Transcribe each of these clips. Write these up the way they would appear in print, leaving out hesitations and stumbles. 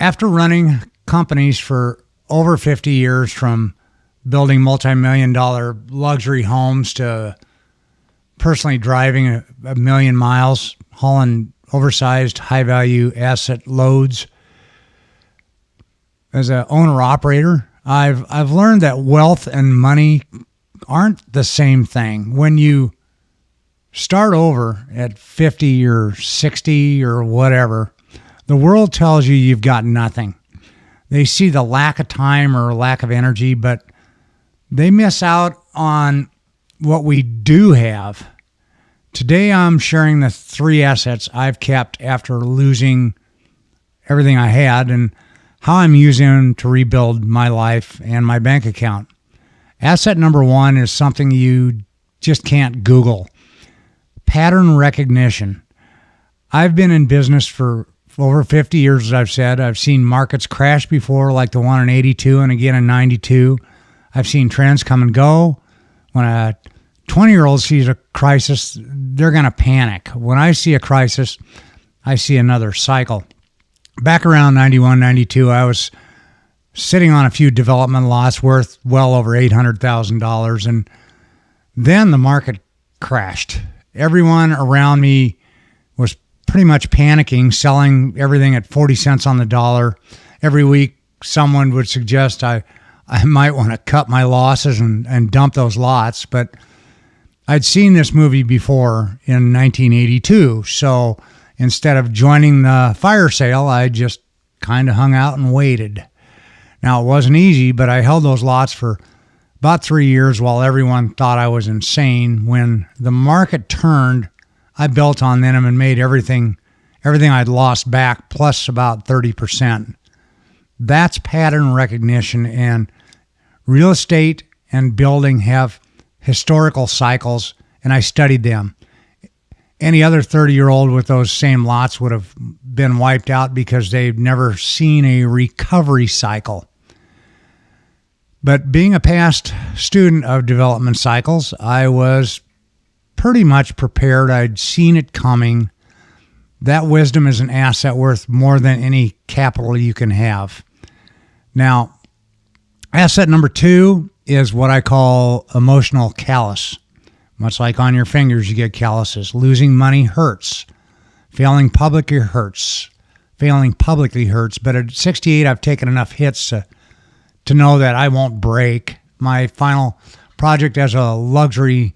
After running companies for over 50 years, from building multi-million-dollar luxury homes to personally driving a million miles, hauling oversized, high-value asset loads, as an owner-operator, I've learned that wealth and money aren't the same thing. When you start over at 50 or 60 or whatever, the world tells you you've got nothing. They see the lack of time or lack of energy, but they miss out on what we do have. Today, I'm sharing the 3 assets I've kept after losing everything I had and how I'm using them to rebuild my life and my bank account. Asset number 1 is something you just can't Google. Pattern recognition. I've been in business for over 50 years, as I've said. I've seen markets crash before, like the one in 82 and again in 92. I've seen trends come and go. When a 20-year-old sees a crisis, they're going to panic. When I see a crisis, I see another cycle. Back around 91, 92, I was sitting on a few development lots worth well over $800,000, and then the market crashed. Everyone around me was pretty much panicking, selling everything at 40 cents on the dollar. Every week, someone would suggest I might want to cut my losses and dump those lots, but I'd seen this movie before in 1982, so instead of joining the fire sale, I just kind of hung out and waited. Now, it wasn't easy, but I held those lots for about 3 years while everyone thought I was insane. When the market turned, I built on them and made everything I'd lost back, plus about 30%. That's pattern recognition, and real estate and building have historical cycles, and I studied them. Any other 30-year-old with those same lots would have been wiped out because they've never seen a recovery cycle. But being a past student of development cycles, I was pretty much prepared. I'd seen it coming. That wisdom is an asset worth more than any capital you can have. Now, asset number 2 is what I call emotional callus. Much like on your fingers, you get calluses. Losing money hurts. Failing publicly hurts. But at 68, I've taken enough hits to know that I won't break. My final project as a luxury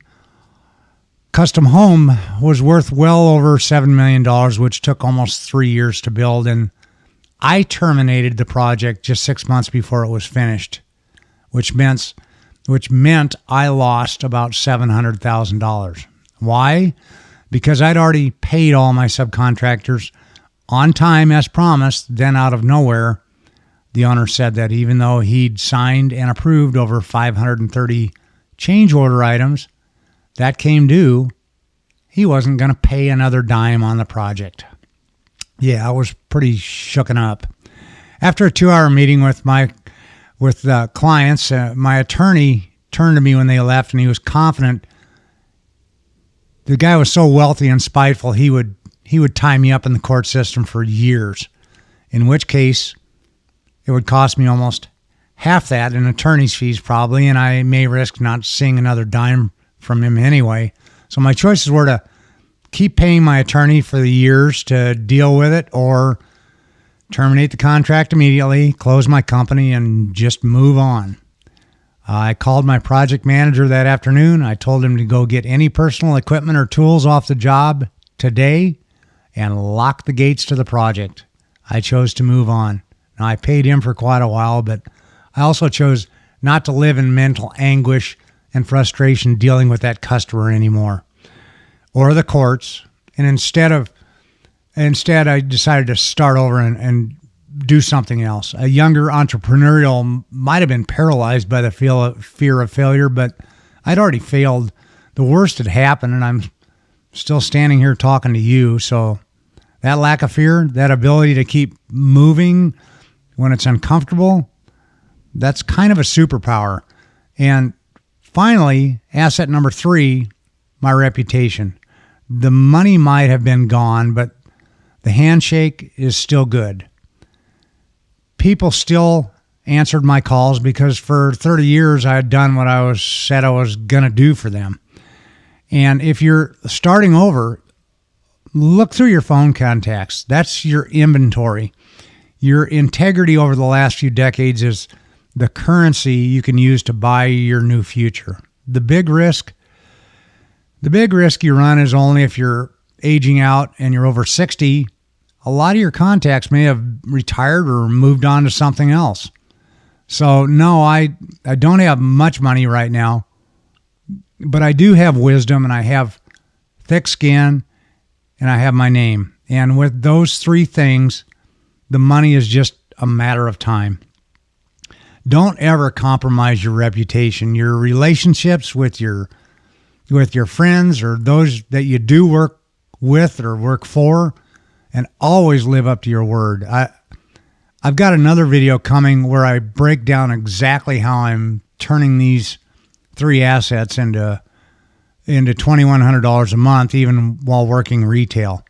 custom home was worth well over $7 million, which took almost 3 years to build, and I terminated the project just 6 months before it was finished, which meant I lost about $700,000. Why? Because I'd already paid all my subcontractors on time as promised. Then out of nowhere, the owner said that even though he'd signed and approved over 530 change order items that came due, he wasn't going to pay another dime on the project. Yeah, I was pretty shooken up. After a 2-hour meeting with the clients, my attorney turned to me when they left, and he was confident. The guy was so wealthy and spiteful, he would tie me up in the court system for years, in which case it would cost me almost half that in attorney's fees probably, and I may risk not seeing another dime from him anyway. So my choices were to keep paying my attorney for the years to deal with it, or terminate the contract immediately, close my company, and just move on. I called my project manager that afternoon. I told him to go get any personal equipment or tools off the job today and lock the gates to the project. I chose to move on. Now, I paid him for quite a while, but I also chose not to live in mental anguish and frustration dealing with that customer anymore, or the courts. And instead, I decided to start over and do something else. A younger entrepreneurial might have been paralyzed by the fear of failure, but I'd already failed. The worst had happened, and I'm still standing here talking to you. So that lack of fear, that ability to keep moving when it's uncomfortable, that's kind of a superpower. And finally, asset number 3, my reputation. The money might have been gone, but the handshake is still good. people still answered my calls because for 30 years I had done what I said I was going to do for them. And if you're starting over, look through your phone contacts. That's your inventory. Your integrity over the last few decades is the currency you can use to buy your new future. The big risk you run is only if you're aging out and you're over 60. A lot of your contacts may have retired or moved on to something else. So no, I don't have much money right now, but I do have wisdom and I have thick skin and I have my name. And with those three things, the money is just a matter of time. Don't ever compromise your reputation, your relationships with your friends or those that you do work with or work for, and always live up to your word. I've got another video coming where I break down exactly how I'm turning these three assets into $2,100 a month, even while working retail.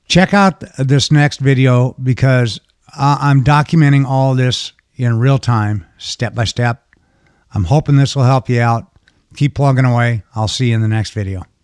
Check out this next video because I'm documenting all this in real time, step by step. I'm hoping this will help you out. Keep plugging away. I'll see you in the next video.